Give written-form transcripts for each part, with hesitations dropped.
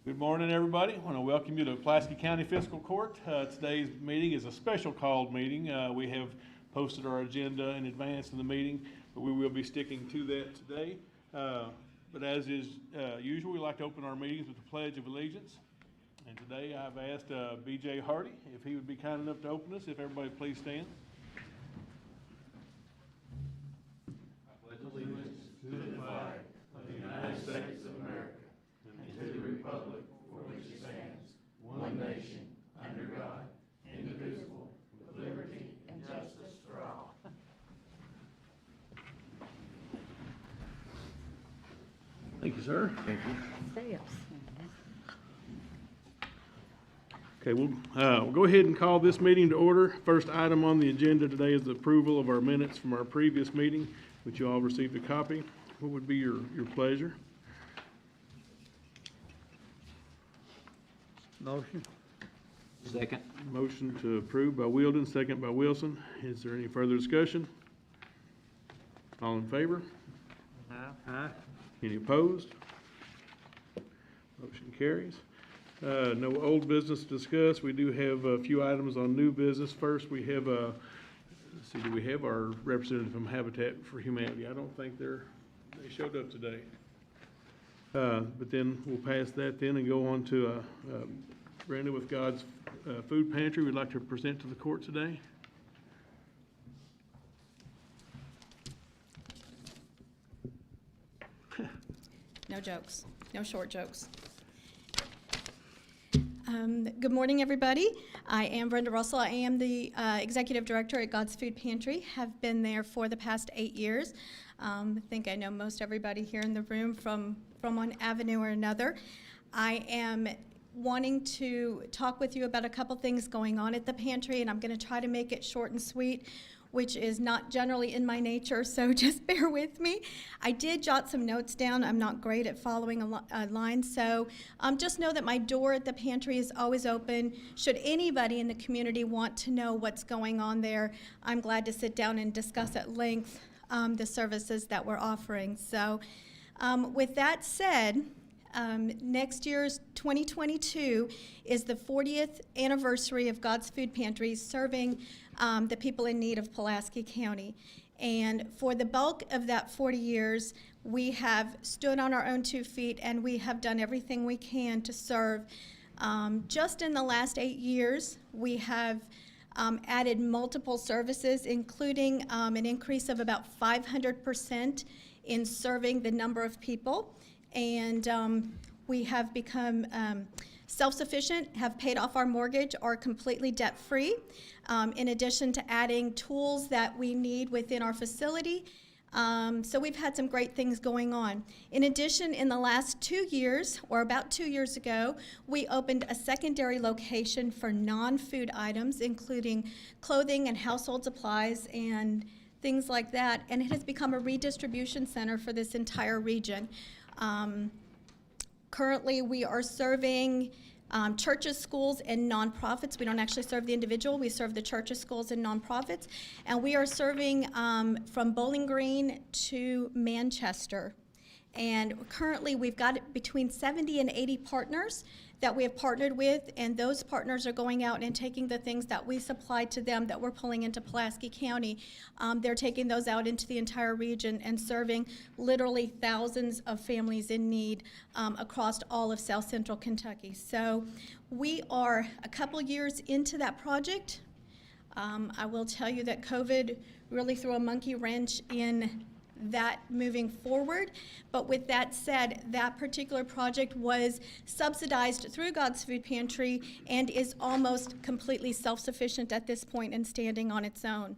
Good morning, everybody. I want to welcome you to Pulaski County Fiscal Court. Today's meeting is a special called meeting. We have posted our agenda in advance of the meeting, but we will be sticking to that today. But as is usual, we like to open our meetings with the Pledge of Allegiance. And today I've asked B.J. Hardy if he would be kind enough to open us. If everybody please stand. I pledge allegiance to the flag of the United States of America and to the republic for which it stands, one nation, under God, indivisible, with liberty and justice for all. Thank you, sir. Thank you. Okay, we'll go ahead and call this meeting to order. First item on the agenda today is the approval of our minutes from our previous meeting, which you all received a copy. What would be your pleasure? Motion. Second. Motion to approve by Wheeldon, second by Wilson. Is there any further discussion? All in favor? Aye. Any opposed? Motion carries. No old business to discuss. We do have a few items on new business. First, we have let's see, do we have our representative from Habitat for Humanity? I don't think they showed up today. But then we'll pass that then and go on to Brenda with God's Food Pantry. We'd like to present to the court today. No jokes, no short jokes. Good morning, everybody. I am Brenda Russell. I am the Executive Director at God's Food Pantry. Have been there for the past 8 years. I think I know most everybody here in the room from one avenue or another. I am wanting to talk with you about a couple things going on at the pantry, and I'm going to try to make it short and sweet, which is not generally in my nature, so just bear with me. I did jot some notes down. I'm not great at following a line, so just know that my door at the pantry is always open. Should anybody in the community want to know what's going on there, I'm glad to sit down and discuss at length the services that we're offering. So with that said, next year's 2022 is the 40th anniversary of God's Food Pantry serving the people in need of Pulaski County. And for the bulk of that 40 years, we have stood on our own 2 feet and we have done everything we can to serve. Just in the last 8 years, we have added multiple services, including an increase of about 500% in serving the number of people. And we have become self-sufficient, have paid off our mortgage, are completely debt-free, in addition to adding tools that we need within our facility. So we've had some great things going on. In addition, in the last 2 years, or about 2 years ago, we opened a secondary location for non-food items, including clothing and household supplies and things like that, and it has become a redistribution center for this entire region. Currently, we are serving churches, schools, and nonprofits. We don't actually serve the individual. We serve the churches, schools, and nonprofits. And we are serving from Bowling Green to Manchester. And currently, we've got between 70 and 80 partners that we have partnered with, and those partners are going out and taking the things that we supply to them that we're pulling into Pulaski County. They're taking those out into the entire region and serving literally thousands of families in need across all of South Central Kentucky. So we are a couple years into that project. I will tell you that COVID really threw a monkey wrench in that moving forward. But with that said, that particular project was subsidized through God's Food Pantry and is almost completely self-sufficient at this point and standing on its own.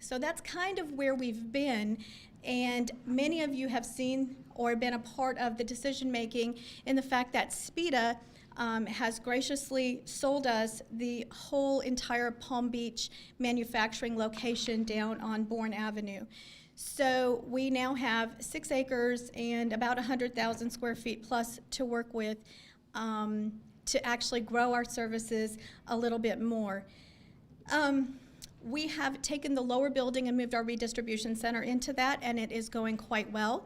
So that's kind of where we've been, and many of you have seen or been a part of the decision making in the fact that SPEDA has graciously sold us the whole entire Palm Beach manufacturing location down on Bourne Avenue. So we now have 6 acres and about 100,000 square feet plus to work with to actually grow our services a little bit more. We have taken the lower building and moved our redistribution center into that, and it is going quite well.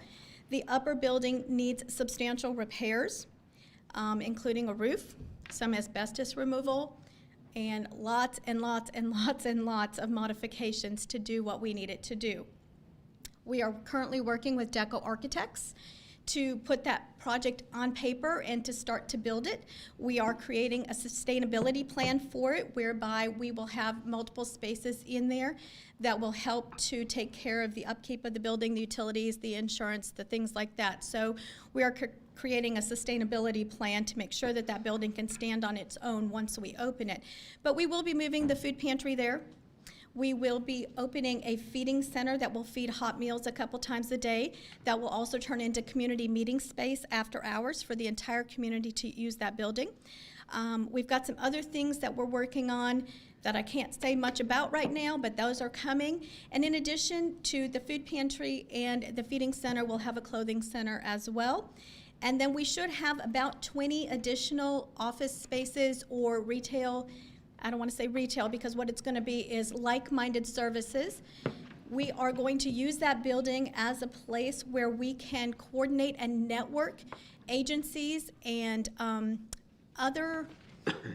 The upper building needs substantial repairs. including a roof, some asbestos removal, and lots and lots and lots and lots of modifications to do what we need it to do. We are currently working with Deco Architects to put that project on paper and to start to build it. We are creating a sustainability plan for it, whereby we will have multiple spaces in there that will help to take care of the upkeep of the building, the utilities, the insurance, the things like that. So we are creating a sustainability plan to make sure that that building can stand on its own once we open it. But we will be moving the food pantry there. We will be opening a feeding center that will feed hot meals a couple times a day. That will also turn into community meeting space after hours for the entire community to use that building. We've got some other things that we're working on that I can't say much about right now, but those are coming. And in addition to the food pantry and the feeding center, we'll have a clothing center as well. And then we should have about 20 additional office spaces or retail. I don't want to say retail because what it's going to be is like-minded services. We are going to use that building as a place where we can coordinate and network agencies and other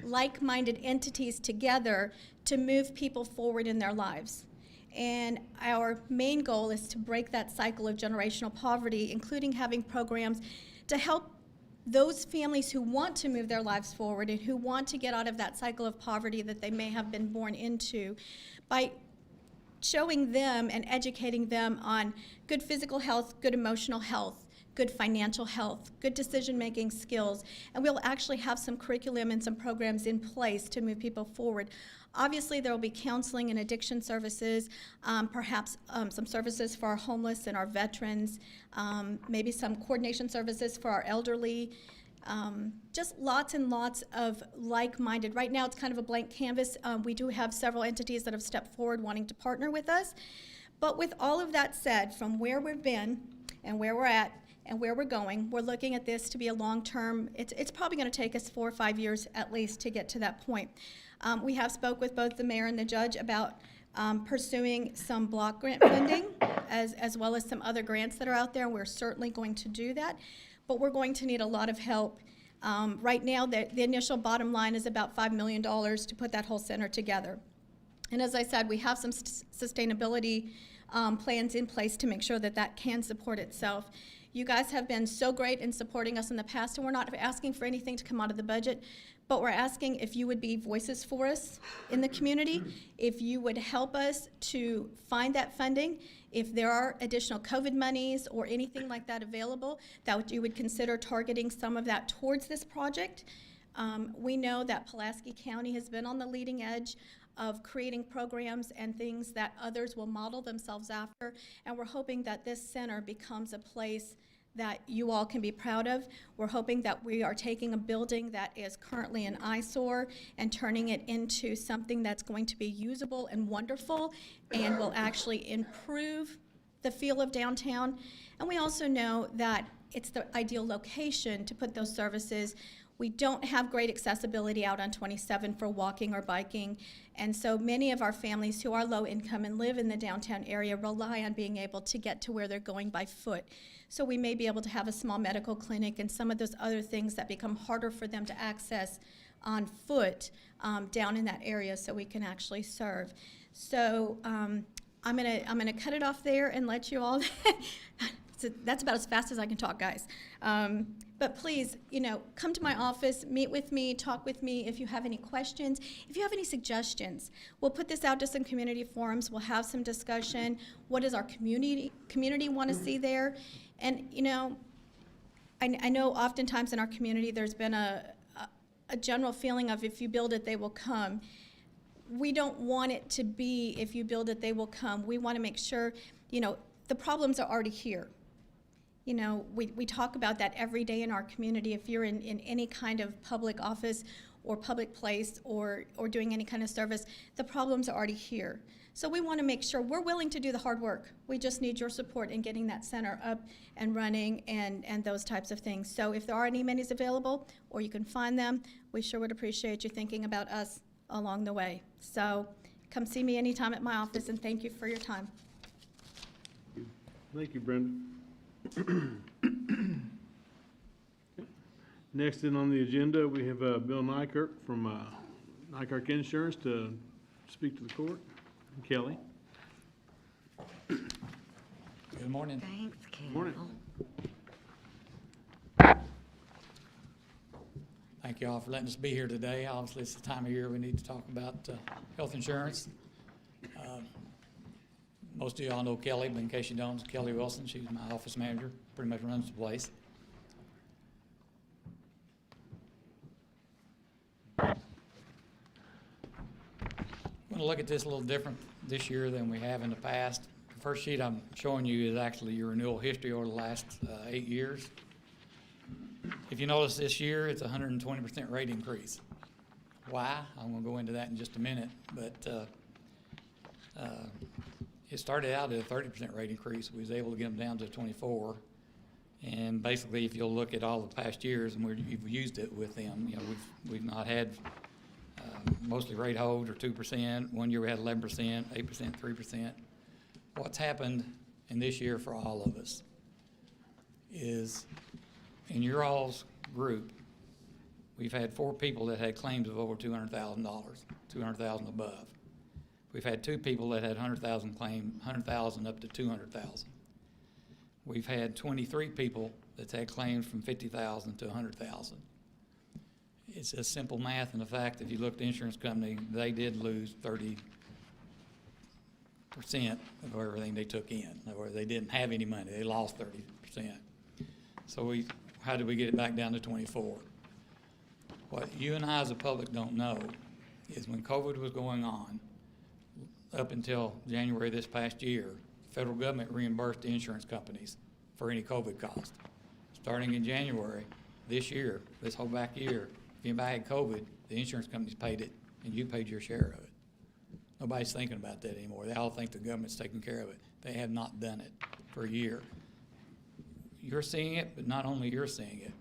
like-minded entities together to move people forward in their lives. And our main goal is to break that cycle of generational poverty, including having programs to help those families who want to move their lives forward and who want to get out of that cycle of poverty that they may have been born into, by showing them and educating them on good physical health, good emotional health, good financial health, good decision-making skills, and we'll actually have some curriculum and some programs in place to move people forward. Obviously, there will be counseling and addiction services, perhaps some services for our homeless and our veterans, maybe some coordination services for our elderly, just lots and lots of like-minded. Right now, it's kind of a blank canvas. We do have several entities that have stepped forward wanting to partner with us. But with all of that said, from where we've been and where we're at and where we're going, we're looking at this to be a long-term, it's probably going to take us 4 or 5 years at least to get to that point. We have spoke with both the mayor and the judge about pursuing some block grant funding as well as some other grants that are out there. We're certainly going to do that, but we're going to need a lot of help. Right now, the initial bottom line is about $5 million to put that whole center together. And as I said, we have some sustainability plans in place to make sure that that can support itself. You guys have been so great in supporting us in the past, and we're not asking for anything to come out of the budget, but we're asking if you would be voices for us in the community, if you would help us to find that funding, if there are additional COVID monies or anything like that available, that you would consider targeting some of that towards this project. We know that Pulaski County has been on the leading edge of creating programs and things that others will model themselves after, and we're hoping that this center becomes a place that you all can be proud of. We're hoping that we are taking a building that is currently an eyesore and turning it into something that's going to be usable and wonderful and will actually improve the feel of downtown. And we also know that it's the ideal location to put those services. We don't have great accessibility out on 27 for walking or biking, and so many of our families who are low income and live in the downtown area rely on being able to get to where they're going by foot. So we may be able to have a small medical clinic and some of those other things that become harder for them to access on foot down in that area so we can actually serve. So I'm gonna cut it off there and let you all, so that's about as fast as I can talk, guys. But please, come to my office, meet with me, talk with me if you have any questions. If you have any suggestions, we'll put this out to some community forums. We'll have some discussion. What does our community want to see there? And, I know oftentimes in our community there's been a general feeling of if you build it, they will come. We don't want it to be if you build it, they will come. We want to make sure, the problems are already here. We talk about that every day in our community. If you're in any kind of public office or public place or doing any kind of service, the problems are already here. So we want to make sure we're willing to do the hard work. We just need your support in getting that center up and running and those types of things. So if there are any minis available or you can find them, we sure would appreciate you thinking about us along the way. So come see me anytime at my office, and thank you for your time. Thank you, Brenda. Next in on the agenda, we have Bill Nykirk from Nykirk Insurance to speak to the court. Kelly. Good morning. Thanks, Cal. Morning. Thank you all for letting us be here today. Obviously, it's the time of year we need to talk about health insurance. Most of y'all know Kelly, but in case you don't, Kelly Wilson. She's my office manager, pretty much runs the place. I'm going to look at this a little different this year than we have in the past. The first sheet I'm showing you is actually your renewal history over the last 8 years. If you notice this year, it's a 120% rate increase. Why? I'm going to go into that in just a minute, but it started out at a 30% rate increase. We was able to get them down to 24. And basically, if you'll look at all the past years, and we've used it with them, you know, we've not had mostly rate hold or 2%. One year we had 11%, 8%, 3%. What's happened in this year for all of us is in your all's group, we've had 4 people that had claims of over $200,000, $200,000 above. We've had 2 people that had $100,000 claim, $100,000 up to $200,000. We've had 23 people that's had claims from $50,000 to $100,000. It's just simple math, and the fact that if you look at the insurance company, they did lose 30% of everything they took in. In other words, they didn't have any money. They lost 30%. So how did we get it back down to 24? What you and I as a public don't know is when COVID was going on, up until January this past year, the federal government reimbursed the insurance companies for any COVID cost. Starting in January this year, this whole back year, if anybody had COVID, the insurance companies paid it, and you paid your share of it. Nobody's thinking about that anymore. They all think the government's taking care of it. They have not done it for a year. You're seeing it, but not only you're seeing it.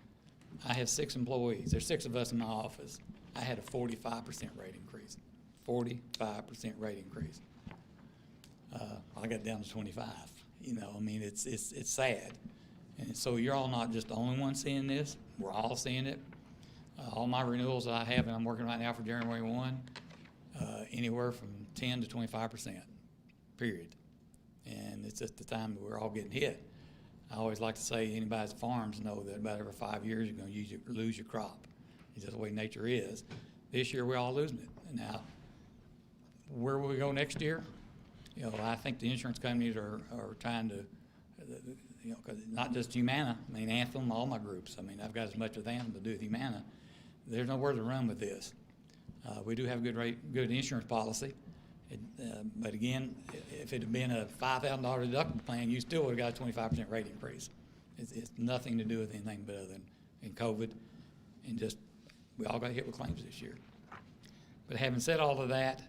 I have 6 employees. There's 6 of us in my office. I had a 45% rate increase. 45% rate increase. I got down to 25. You know, I mean, it's sad. And so you're all not just the only one seeing this. We're all seeing it. All my renewals that I have, and I'm working right now for January 1, anywhere from 10 to 25%, period. And it's just the time that we're all getting hit. I always like to say anybody that farms know that about every 5 years you're going to lose your crop. It's just the way nature is. This year we're all losing it. And now, where will we go next year? You know, I think the insurance companies are trying to, you know, cause not just Humana, I mean Anthem, all my groups. I mean, I've got as much with Anthem to do with Humana. There's nowhere to run with this. We do have good insurance policy. But again, if it had been a $5,000 deductible plan, you still would have got a 25% rate increase. It's nothing to do with anything but other than in COVID, and just we all got hit with claims this year. But having said all of that,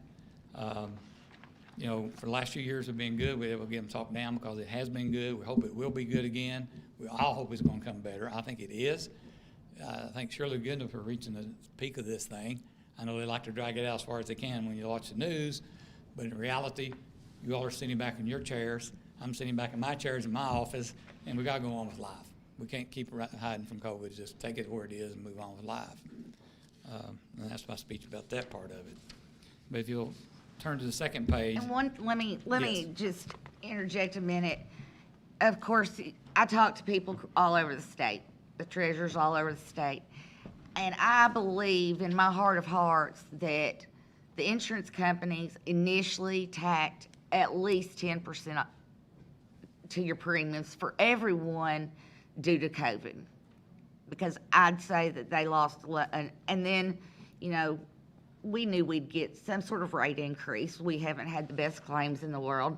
you know, for the last few years have been good. We're able to get them talked down because it has been good. We hope it will be good again. We all hope it's going to come better. I think it is. I think Shirley Goodenough are reaching the peak of this thing. I know they like to drag it out as far as they can when you watch the news, but in reality, you all are sitting back in your chairs. I'm sitting back in my chairs in my office, and we got to go on with life. We can't keep hiding from COVID. Just take it where it is and move on with life. And that's my speech about that part of it. But if you'll turn to the second page. And let me Yes. just interject a minute. Of course, I talk to people all over the state, the treasurers all over the state, and I believe in my heart of hearts that the insurance companies initially tacked at least 10% to your premiums for everyone due to COVID, because I'd say that they lost and then, you know, we knew we'd get some sort of rate increase. We haven't had the best claims in the world,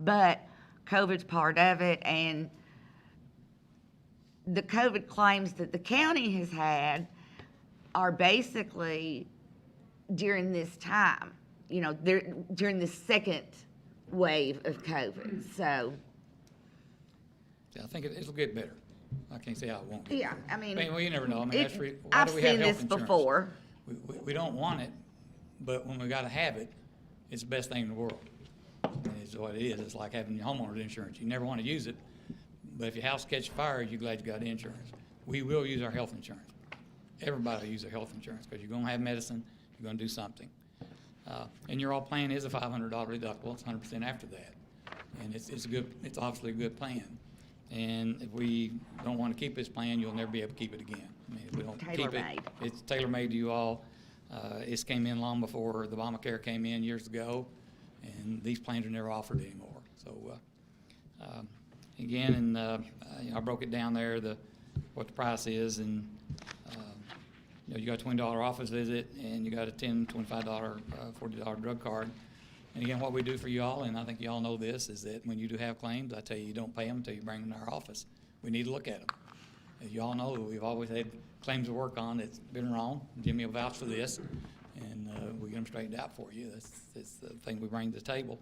but COVID's part of it, and the COVID claims that the county has had are basically during this time, you know, during the second wave of COVID. So I think it'll get better. I can't say how it won't get yeah, better. I mean, well, you never know. I mean, it- that's why I've do we have seen health this insurance? before. We don't want it, but when we got to have it, it's the best thing in the world. And it's what it is. It's like having your homeowner's insurance. You never want to use it, but if your house catches fire, you're glad you got insurance. We will use our health insurance. everybody use their health insurance, because you're gonna have medicine, you're gonna do something. And your all plan is a $500 deductible, it's 100% after that. And it's obviously a good plan. And if we don't want to keep this plan, you'll never be able to keep it again. I mean, if we don't keep it, Tailor-made. it's tailor-made to you all. This came in long before the Obamacare came in years ago, and these plans are never offered anymore. So, again, and you know, I broke it down there, what the price is, and you know, you got a $20 office visit, and you got a $10, $25, $40 drug card. And again, what we do for you all, and I think you all know this, is that when you do have claims, I tell you, you don't pay them until you bring them to our office. We need to look at them. As you all know, we've always had claims to work on that's been wrong. Jimmy will vouch for this, and we get them straightened out for you. That's the thing we bring to the table.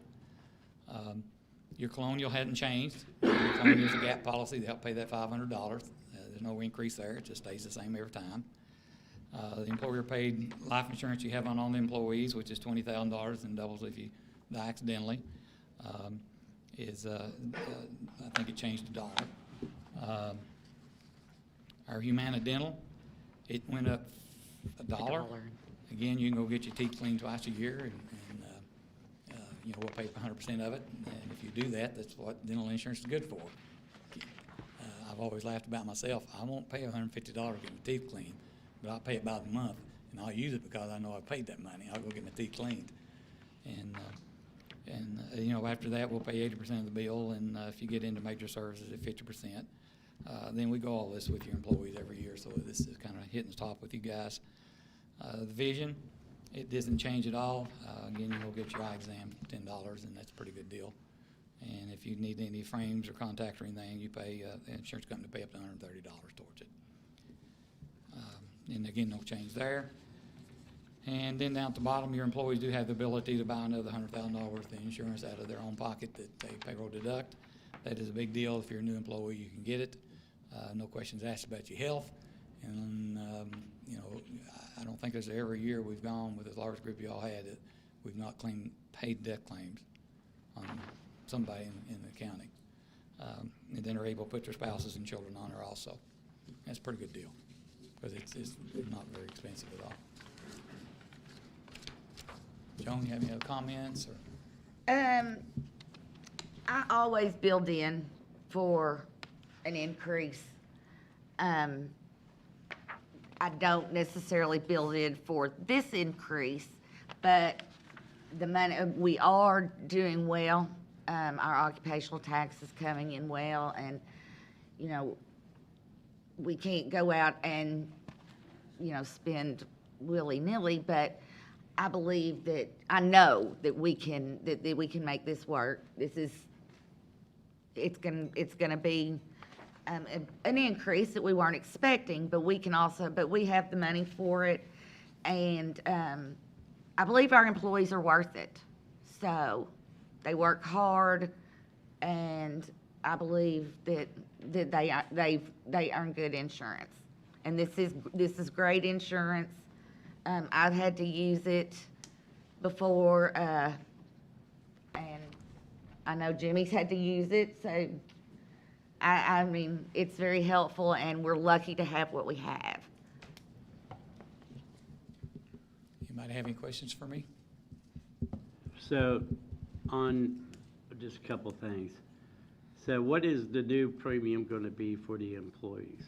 Your colonial hadn't changed. Your colonial is a gap policy to help pay that $500. There's no increase there. It just stays the same every time. The employer-paid life insurance you have on all the employees, which is $20,000 and doubles if you die accidentally, is I think it changed to $1. Our Humana Dental, it went up $1. Again, you can go get your teeth cleaned twice a year, and you know, we'll pay for 100% of it. And if you do that, that's what dental insurance is good for. I've always laughed about myself. I won't pay $150 to get my teeth cleaned, but I'll pay it by the month, and I'll use it because I know I paid that money. I'll go get my teeth cleaned. And you know, after that, we'll pay 80% of the bill, and if you get into major services at 50%, then we go all this with your employees every year, so this is kind of hitting the top with you guys. The vision, it doesn't change at all. Again, you'll get your eye exam for $10, and that's a pretty good deal. And if you need any frames or contacts or anything, you pay, the insurance company pay up to $130 towards it. And again, no change there. And then down at the bottom, your employees do have the ability to buy another $100,000 worth of insurance out of their own pocket that they payroll deduct. That is a big deal. If you're a new employee, you can get it. No questions asked about your health. And, you know, I don't think there's ever a year we've gone with as large group you all had that we've not paid death claims on somebody in the county. And then are able to put their spouses and children on there also. That's a pretty good deal because it's not very expensive at all. Joan, you have any other comments? Or? I always build in for an increase. I don't necessarily build in for this increase, but the money, we are doing well. Our occupational tax is coming in well, and, you know, we can't go out and, you know, spend willy-nilly, but I believe that, I know that we can, that we can make this work. It's gonna be an increase that we weren't expecting, but we have the money for it, and I believe our employees are worth it. So they work hard, and I believe that they earn good insurance, and this is great insurance. I've had to use it before, and I know Jimmy's had to use it, so I mean, it's very helpful, and we're lucky to have what we have. Anybody have any questions for me? So, on just a couple things. So what is the new premium going to be for the employees?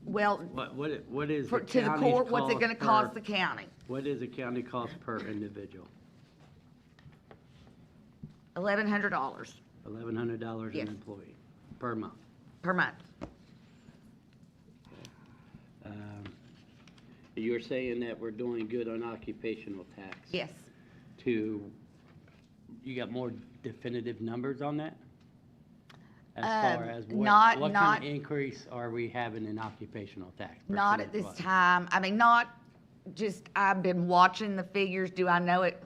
Well, What is the to the county's court, what's it gonna cost the county? What is the county cost per individual? $1,100 $1,100 Yes. an employee per month. per month. You're saying that we're doing good on occupational tax? Yes. You got more definitive numbers on that? As far as what kind of increase are we having in occupational tax? Not at this percentage-wise? time. I mean, not just, I've been watching the figures. Do I know it?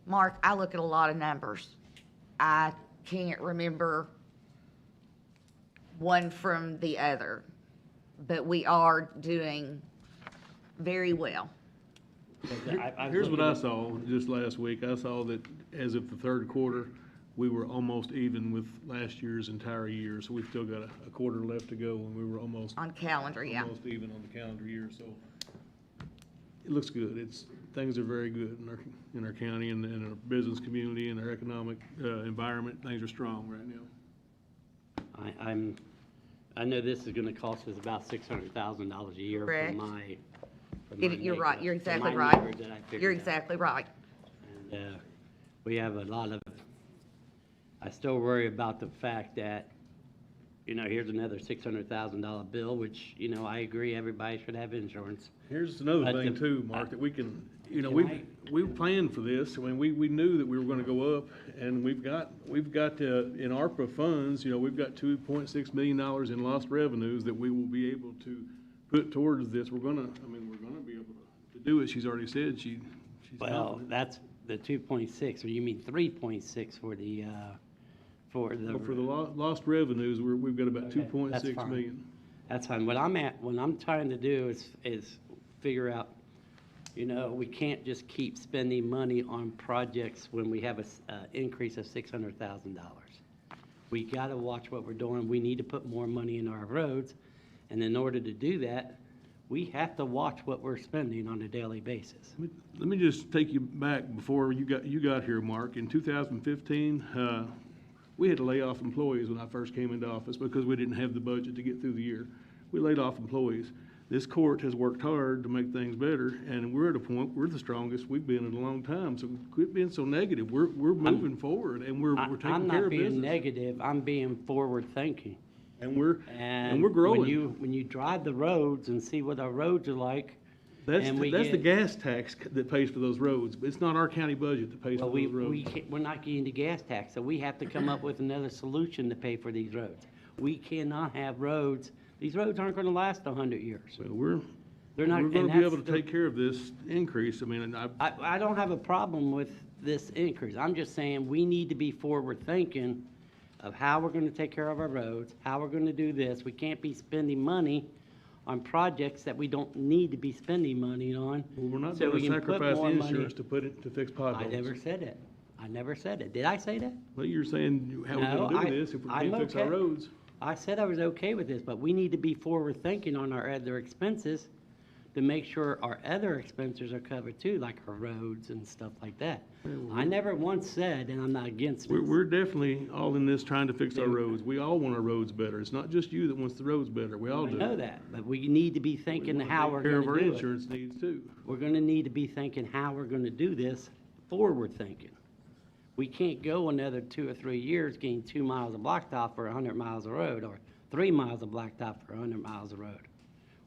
Mark, I look at a lot of numbers. I can't remember one from the other, but we are doing very well. Here's what I saw just last week. I saw that as of the third quarter, we were almost even with last year's entire year, so we've still got a quarter left to go, and we were almost On calendar, yeah. almost even on the calendar year, so it looks good. Things are very good in our county and in our business community and our economic environment. Things are strong right now. I know this is gonna cost us about $600,000 a year for Correct. my. You're right, you're exactly for my right. neighbor that I figured You're out. exactly right. And, we have a lot of, I still worry about the fact that, here's another $600,000 bill, which, I agree, everybody should have insurance. Here's another But thing the- too, Mark, that we can, Can we planned for this. I mean, we knew that we were gonna go up, and we've got, in ARPA funds, we've got $2.6 million in lost revenues that we will be able to put towards this. We're gonna be able to do it. She's already said she's Well, confident. that's the 2.6, or you mean 3.6 for the, For the lost revenues, we've got about Okay, 2.6 that's fine. million. That's fine. What I'm trying to do is figure out, we can't just keep spending money on projects when we have a increase of $600,000. We gotta watch what we're doing. We need to put more money in our roads, and in order to do that, we have to watch what we're spending on a daily basis. Let me just take you back before you got here, Mark. In 2015, we had to lay off employees when I first came into office because we didn't have the budget to get through the year. We laid off employees. This court has worked hard to make things better, and we're at a point, we're the strongest we've been in a long time, so quit being so negative. We're moving forward, and we're I'm taking care not of being business. negative, I'm being forward-thinking. And we're And growing. when you drive the roads and see what our roads are like, That's and we the get- gas tax that pays for those roads. It's not our county budget that pays for well, those roads. we're not getting the gas tax, so we have to come up with another solution to pay for these roads. We cannot have roads, these roads aren't gonna last 100 years. So They're not, we're gonna and be that's able to the- take care of this increase. I mean, and I don't have a problem with this increase. I'm just saying, we need to be forward-thinking of how we're gonna take care of our roads, how we're gonna do this. We can't be spending money on projects that we don't need to be spending money on. well, we're not so gonna we can put sacrifice more money- insurance to fix potholes. I never said it. I never said it. Did I say that? Well, you're saying how we're No, gonna do this if we I'm can't fix our okay. roads. I said I was okay with this, but we need to be forward-thinking on our other expenses to make sure our other expenses are covered too, like our roads and stuff like that. I never once said, and I'm not against this. We're definitely all in this trying to fix our roads. We all want our roads better. It's not just you that wants the roads better. We all I do. know that, but we need to be thinking how we're Take care of our gonna do it. insurance needs too. We're gonna need to be thinking how we're gonna do this, forward-thinking. We can't go another 2 or 3 years getting 2 miles of blacktop for 100 miles of road, or 3 miles of blacktop for 100 miles of road,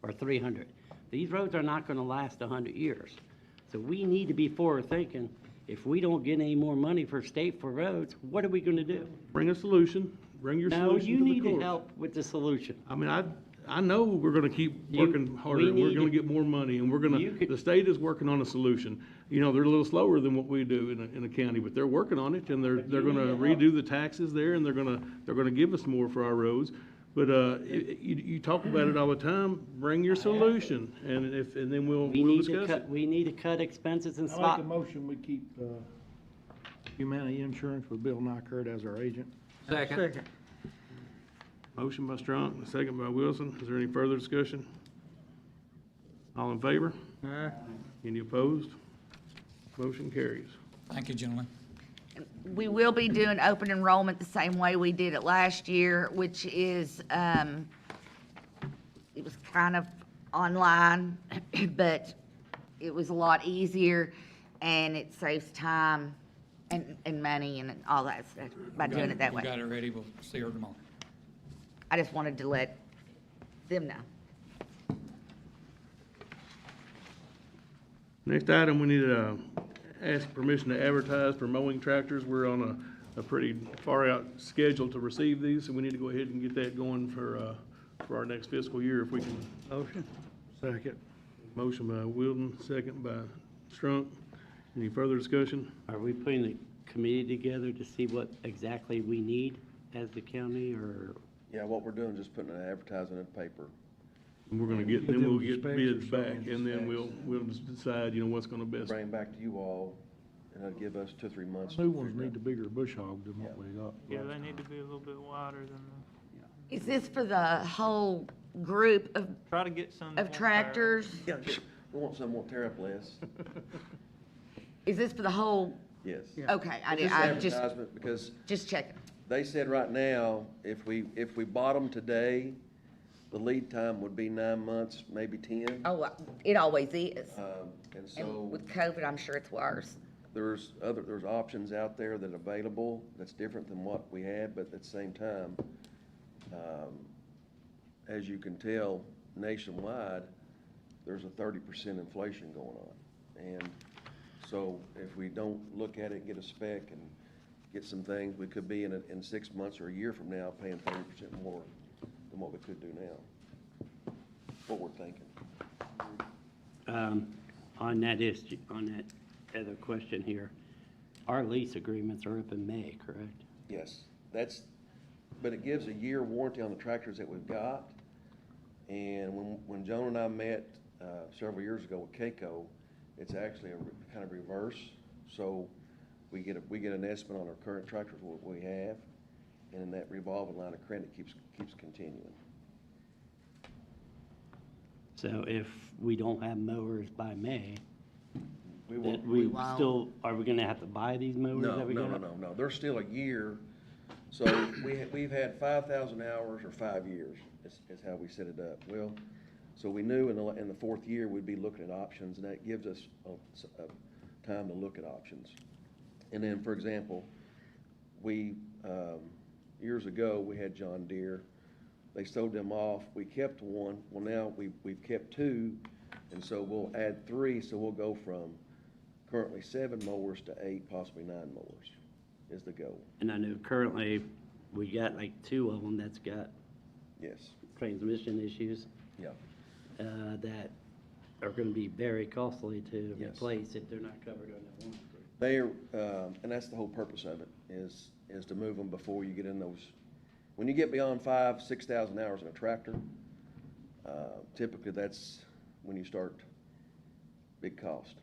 or 300. These roads are not gonna last 100 years. So we need to be forward-thinking. If we don't get any more money for state for roads, what are we gonna do? Bring a solution. Bring your No, solution you to the need to court. help with the solution. I mean, I know we're gonna keep You- working harder, we and we're need gonna to- get more money, and we're gonna, You could- the state is working on a solution. They're a little slower than what we do in a county, but they're working on it, and they're you gonna need to help. redo the taxes there, and they're gonna give us more for our roads. But, you talk about it all the time, bring your solution, and then we'll discuss it. We need to cut expenses and I make stop. a motion, we keep Humana Insurance with Bill Nykert as our agent. Second. Motion by Strunk, a second by Wilson. Is there any further discussion? All in favor? Any opposed? Motion carries. Thank you, gentlemen. We will be doing open enrollment the same way we did it last year, which is, it was kind of online, but it was a lot easier, and it saves time and money and all that stuff by doing it that We way. got it ready, we'll see her tomorrow. I just wanted to let them know. Next item, we need to ask permission to advertise for mowing tractors. We're on a pretty far out schedule to receive these, so we need to go ahead and get that going for our next fiscal year if we can. Motion. Second. Motion by Wilden, second by Strunk. Any further discussion? Are we putting a committee together to see what exactly we need as the county, or? Yeah, what we're doing is just putting an advertisement in the paper. And we're gonna get, Give then them we'll get specs or bids back, something. and then we'll just decide, what's gonna best. Bring back to you all and it'll give us 2 or 3 months. New ones need the bigger bush hog than what we got. Yeah, they need to be a little bit wider than Is this for the whole group try to get some. of tractors? Yeah, we want some more tear up less. Is this for the whole, Yes. okay, This is I just advertisement because checking. they said right now, if we bought them today, the lead time would be 9 months, maybe 10. Oh, it always is. And And so with COVID, I'm sure it's worse. there's options out there that are available that's different than what we had, but at the same time, as you can tell, nationwide, there's a 30% inflation going on. And so if we don't look at it and get a spec and get some things, we could be in 6 months or a year from now paying 30% more than what we could do now. What we're thinking. On that issue, on that other question here, our lease agreements are up in May, correct? Yes, but it gives a year warranty on the tractors that we've got. And when Joan and I met several years ago with Keiko, it's actually a kind of reverse. So we get an estimate on our current tractors, what we have, and then that revolving line of credit keeps continuing. So if we don't have mowers by May, We then won't, we Wow. still, are we gonna have to buy these mowers no, that we no, got? no, no, no, there's still a year. So we've had 5,000 hours or 5 years is how we set it up. Well, so we knew in the 4th year, we'd be looking at options, and that gives us a time to look at options. And then, for example, we, years ago, we had John Deere. They sold them off. We kept one. Well, now we've kept 2, and so we'll add 3, so we'll go from currently 7 mowers to 8, possibly 9 mowers is the goal. And I know currently, we got like 2 of them that's got Yes, transmission issues, yeah. that are gonna be very costly to Yes. replace if they're not covered under warranty. They're, and that's the whole purpose of it, is to move them before you get in those. When you get beyond 5,000-6,000 hours in a tractor, typically that's when you start big cost.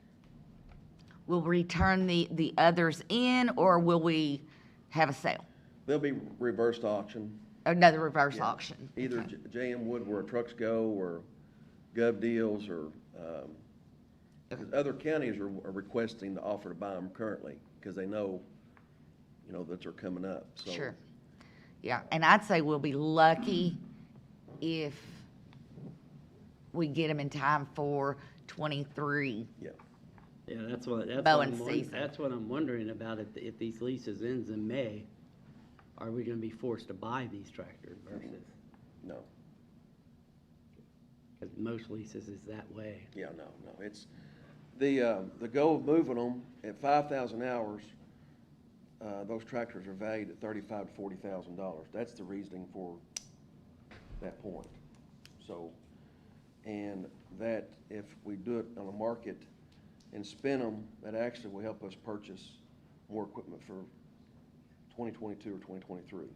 Will we return the others in, or will we have a sale? They'll be reversed auction. Another reverse Yeah. auction? Either Okay. JM Wood where trucks go, or Gov Deals, or, 'cause other counties are requesting the offer to buy them currently, because they know, that they're coming up, so. Sure. Yeah, and I'd say we'll be lucky if we get them in time for 23. Yeah, Yeah, that's what Mowing I'm season. that's what I'm wondering about, if these leases ends in May, are we gonna be forced to buy these tractors versus, no, because most leases is that way. yeah, no, it's, the goal of moving them at 5,000 hours, those tractors are valued at $35,000 to $40,000. That's the reasoning for that point. So, and that if we do it on a market and spin them, that actually will help us purchase more equipment for 2022 or 2023,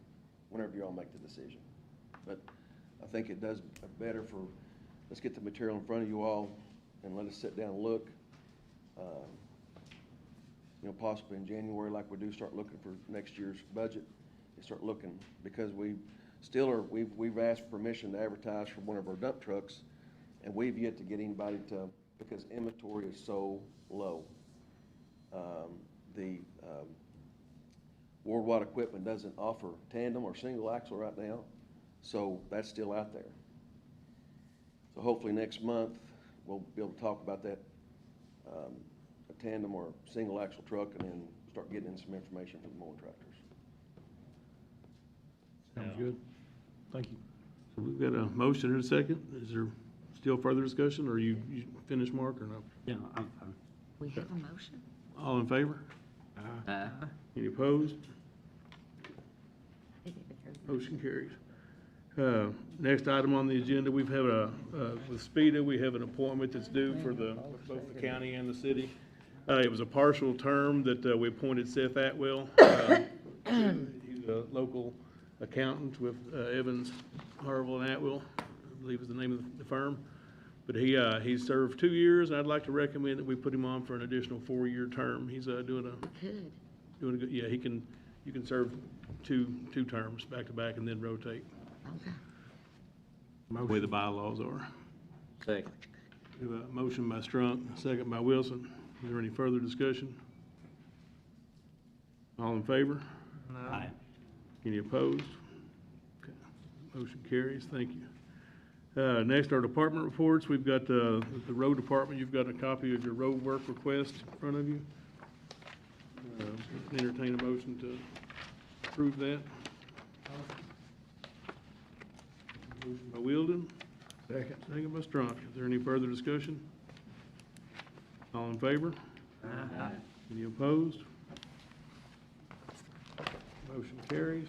whenever you all make the decision. But I think it does better for, let's get the material in front of you all and let us sit down and look. Possibly in January, like we do, start looking for next year's budget and start looking, because we've asked permission to advertise for one of our dump trucks, and we've yet to get anybody to, because inventory is so low. The Worldwide Equipment doesn't offer tandem or single axle right now, so that's still out there. So hopefully next month, we'll be able to talk about that, a tandem or single axle truck, and then start getting in some information for the mowing tractors. Sounds good. Thank you. So we've got a motion and a second. Is there still further discussion, or you finished, Mark, or no? Yeah, I'm fine. We have a motion? All in favor? Any opposed? Motion carries. Next item on the agenda, we've had with SPEDA, we have an appointment that's due for both the county and the city. It was a partial term that we appointed Seth Atwell. He's a local accountant with Evans, Harville, and Atwell, I believe is the name of the firm. But he served 2 years, and I'd like to recommend that we put him on for an additional 4-year term. He's doing a good, yeah, you can serve two terms back to back and then rotate, Okay. the way the bylaws are. Second. We have a motion by Strunk, second by Wilson. Is there any further discussion? All in favor? Aye. Any opposed? Okay. Motion carries. Thank you. Next, our department reports. We've got the road department. You've got a copy of your road work request in front of you. Entertain a motion to approve that. Motion by Wheeldon. Second. Second by Strunk. Is there any further discussion? All in favor? Aye. Any opposed? Motion carries.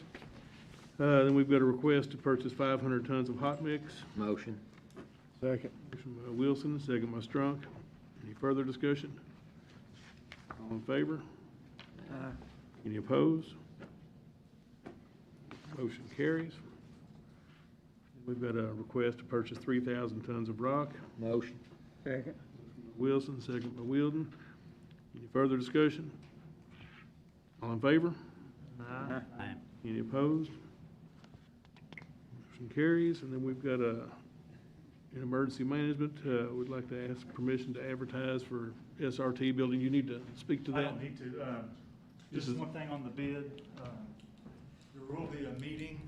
Then we've got a request to purchase 500 tons of hot mix. Motion. Second. Motion by Wilson, second by Strunk. Any further discussion? All in favor? Any opposed? Motion carries. We've got a request to purchase 3,000 tons of rock. Motion. Second. Wilson, second by Wheeldon. Any further discussion? All in favor? Aye. Any opposed? Motion carries. And then we've got in emergency management, we'd like to ask permission to advertise for SRT building. You need to speak to I that. don't need to. This Just is- one thing on the bid. There will be a meeting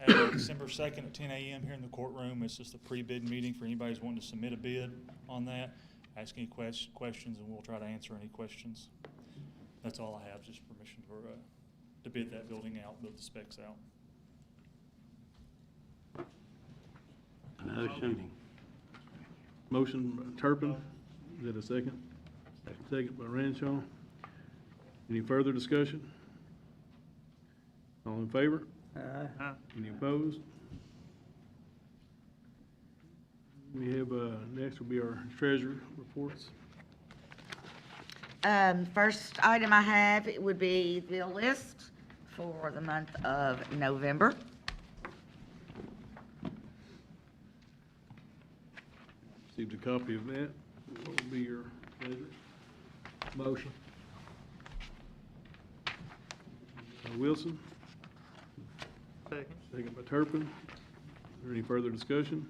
at December 2nd at 10 a.m. here in the courtroom. It's just a pre-bid meeting for anybody who's wanting to submit a bid on that. Ask any questions, and we'll try to answer any questions. That's all I have, just permission to bid that building out, build the specs out. Motion. Motion by Turpin. Is that a second? Second by Ranshaw. Any further discussion? All in favor? Any opposed? We have, next will be our treasurer reports. First item I have, it would be the bill list for the month of November. Received a copy of that. What would be your pleasure? Motion. Wilson? Second by Turpin. Is there any further discussion?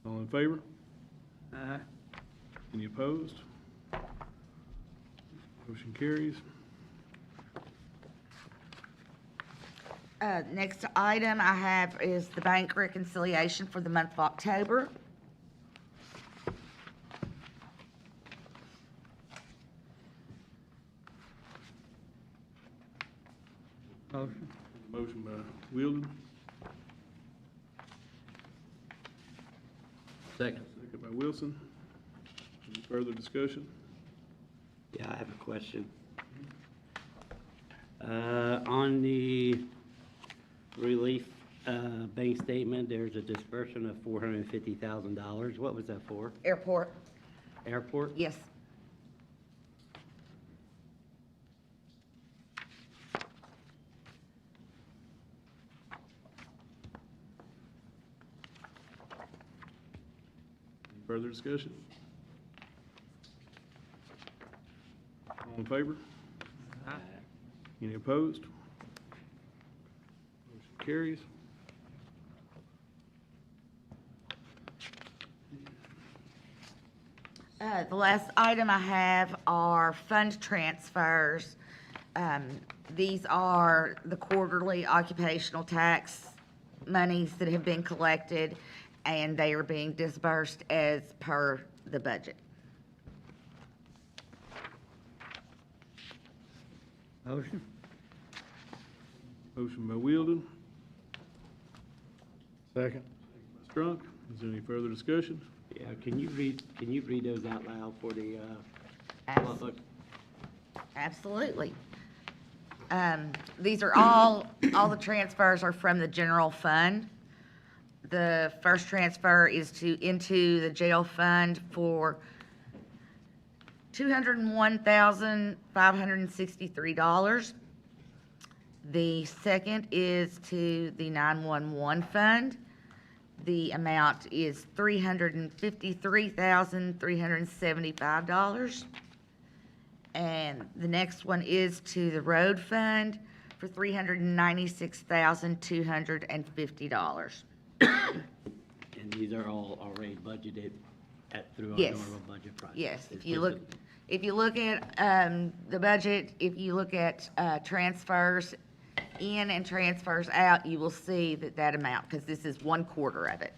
All in favor? Any opposed? Motion carries. Next item I have is the bank reconciliation for the month of October. Motion. Motion by Wheeldon, Second. second by Wilson. Any further discussion? Yeah, I have a question. On the relief bank statement, there's a disbursement of $450,000. What was that for? Airport, Airport? yes. Any further discussion? All in favor? Any opposed? Motion carries. The last item I have are fund transfers. These are the quarterly occupational tax monies that have been collected, and they are being disbursed as per the budget. Motion. Motion by Wheeldon, Second. by Strunk. Is there any further discussion? Yeah, can you read those out loud for the Abs- public? Absolutely. These are all the transfers are from the general fund. The first transfer is into the jail fund for $201,563. The second is to the 911 fund. the amount is $353,375. And the next one is to the road fund for $396,250. And these are all already budgeted through our Yes. normal budget process? Yes, It's if you just look, if you look at the budget, if you look at transfers in and transfers out, you will see that amount, because this is 1/4 of it.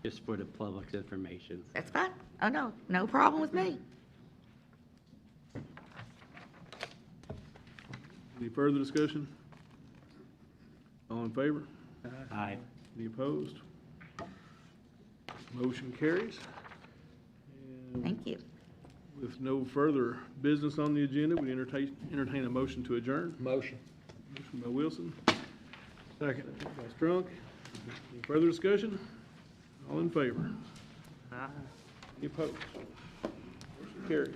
Just for the public's information. That's fine. Oh, no, no problem with me. Any further discussion? All in favor? Aye. Any opposed? Motion carries. And Thank you. with no further business on the agenda, we entertain a motion to adjourn. Motion. Motion by Wilson. Second. By Strunk. Any further discussion? All in favor? Any opposed? Motion carries.